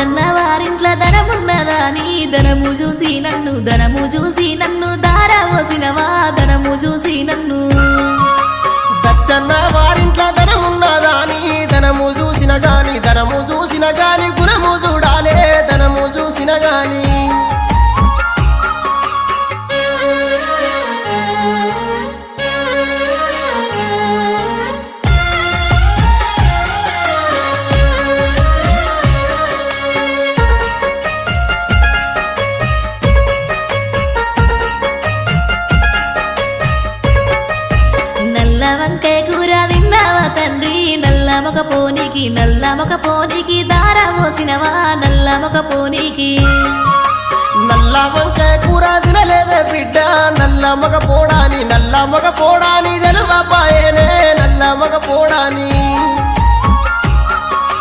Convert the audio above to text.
దచ్చన్న వారింట్ల ధనమున్నదాని ధనము చూసి నన్ను దారవోసినవా ధనము చూసి నన్ను దచ్చన్న వారింట్ల ధనమున్నదాని ధనము చూసిన గాని గుణము చూడాలే ధనము చూసిన గాని నల్ల వంకాయ కూర తిన్నావా తండ్రి నల్ల మొక పోనీకి దారవోసినవా నల్ల మొక పోనీకి నల్ల వంకాయ కూర తినలేదే బిడ్డ నల్ల మగ పోడాని తెలువపాయేనే నల్ల మగ పోడాని